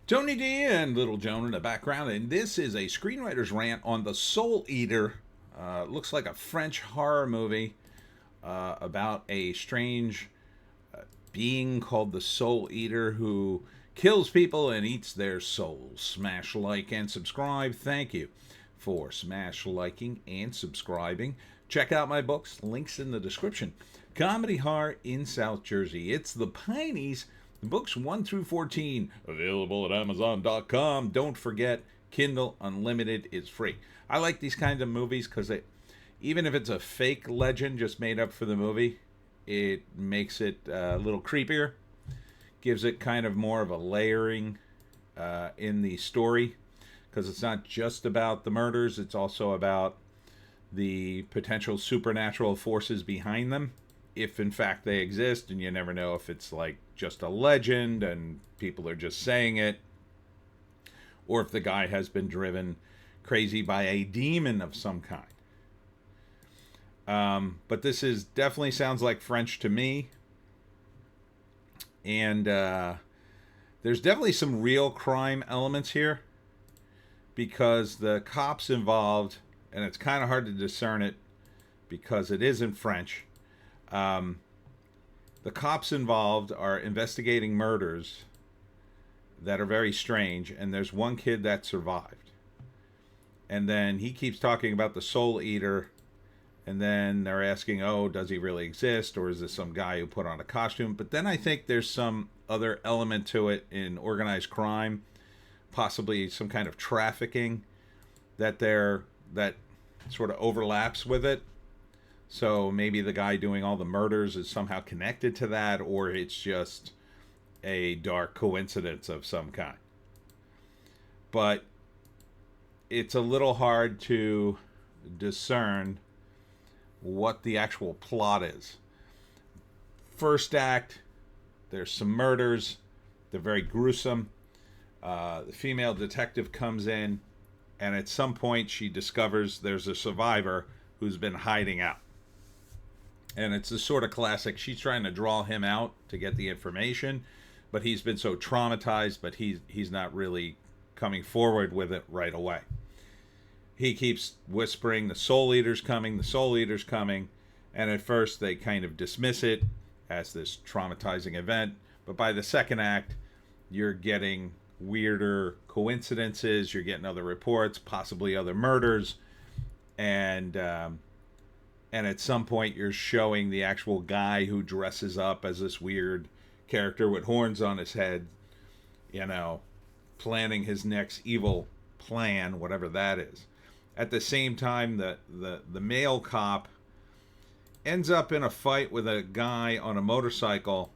Tony D and Little Joan in the background, and this is a screenwriter's rant on The Soul Eater. Looks like a French horror movie about a strange being called the Soul Eater who kills people and eats their souls. Smash like and subscribe. Thank you for smash liking and subscribing. Check out my books, links in the description. Comedy horror in South Jersey. It's the Pineys. Books 1 through 14, available at Amazon.com. Don't forget, Kindle Unlimited is free. I like these kinds of movies because even if it's a fake legend just made up for the movie, it makes it a little creepier. Gives it kind of more of a layering in the story, because it's not just about the murders, it's also about the potential supernatural forces behind them, if in fact they exist, and you never know if it's like just a legend and people are just saying it, or if the guy has been driven crazy by a demon of some kind. But this is definitely sounds like French to me, and there's definitely some real crime elements here, because the cops involved, and it's kind of hard to discern it because it is in French. The cops involved are investigating murders that are very strange, and there's one kid that survived. And then he keeps talking about the Soul Eater, and then they're asking, oh, does he really exist, or is this some guy who put on a costume? But then I think there's some other element to it in organized crime, possibly some kind of trafficking that sort of overlaps with it. So maybe the guy doing all the murders is somehow connected to that, or it's just a dark coincidence of some kind. But it's a little hard to discern what the actual plot is. First act, there's some murders. They're very gruesome. The female detective comes in, and at some point she discovers there's a survivor who's been hiding out. And it's a sort of classic. She's trying to draw him out to get the information, but he's been so traumatized, but he's not really coming forward with it right away. He keeps whispering, the Soul Eater's coming, the Soul Eater's coming. And at first they kind of dismiss it as this traumatizing event. But by the second act, you're getting weirder coincidences. You're getting other reports, possibly other murders. And at some point you're showing the actual guy who dresses up as this weird character with horns on his head, planning his next evil plan, whatever that is. At the same time, the male cop ends up in a fight with a guy on a motorcycle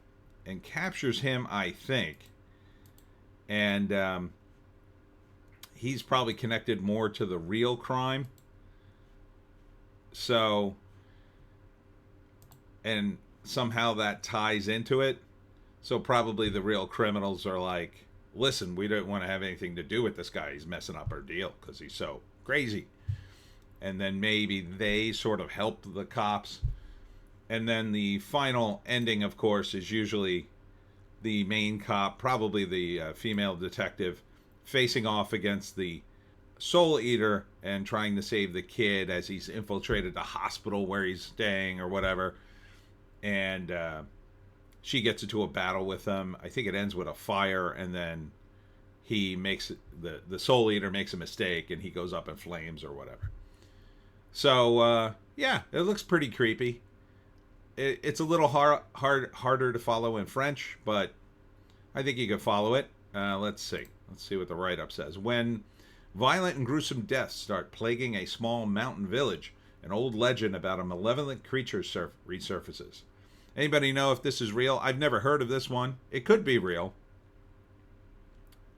and captures him, I think. And he's probably connected more to the real crime. So, and somehow that ties into it. So probably the real criminals are like, listen, we don't want to have anything to do with this guy. He's messing up our deal because he's so crazy. And then maybe they sort of help the cops. And then the final ending, of course, is usually the main cop, probably the female detective, facing off against the Soul Eater and trying to save the kid as he's infiltrated the hospital where he's staying or whatever. And she gets into a battle with him. I think it ends with a fire, and then he makes the Soul Eater makes a mistake and he goes up in flames or whatever. So yeah, it looks pretty creepy. It's a little harder to follow in French, but I think you can follow it. Let's see what the write-up says. When violent and gruesome deaths start plaguing a small mountain village, an old legend about a malevolent creature resurfaces. Anybody know if this is real? I've never heard of this one. It could be real.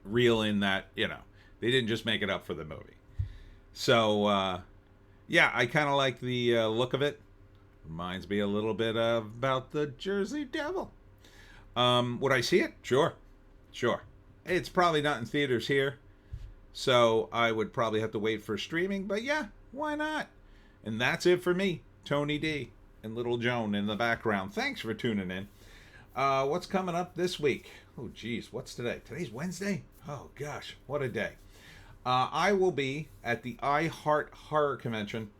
Real in that, they didn't just make it up for the movie. So, yeah, I kind of like the look of it. Reminds me a little bit about the Jersey Devil. Would I see it? Sure. It's probably not in theaters here, so I would probably have to wait for streaming, but yeah, why not? And that's it for me, Tony D and Little Joan in the background. Thanks for tuning in. What's coming up this week? Oh, geez, what's today? Today's Wednesday? Oh gosh, what a day. I will be at the I Heart Horror Convention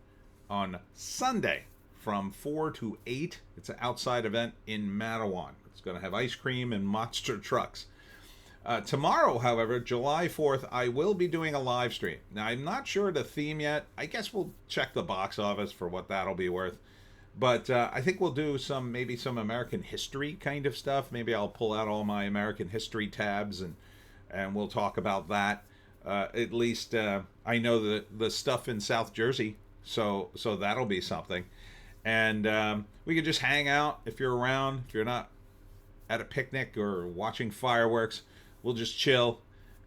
on Sunday from 4 to 8. It's an outside event in Mattawan. It's going to have ice cream and monster trucks. Tomorrow, however, July 4th, I will be doing a live stream. Now, I'm not sure the theme yet. I guess we'll check the box office for what that'll be worth. But I think we'll do maybe some American history kind of stuff. Maybe I'll pull out all my American history tabs and we'll talk about that. At least I know the stuff in South Jersey, so that'll be something. And we could just hang out if you're around. If you're not at a picnic or watching fireworks, we'll just chill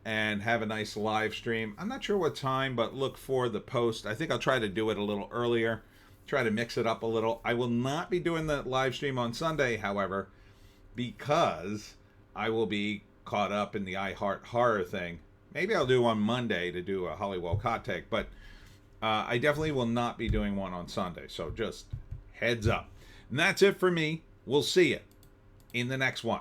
and have a nice live stream. I'm not sure what time, but look for the post. I think I'll try to do it a little earlier, try to mix it up a little. I will not be doing the live stream on Sunday, however, because I will be caught up in the I Heart Horror thing. Maybe I'll do on Monday to do a Hollywoke hot take, but I definitely will not be doing one on Sunday. So just heads up. And that's it for me. We'll see you in the next one.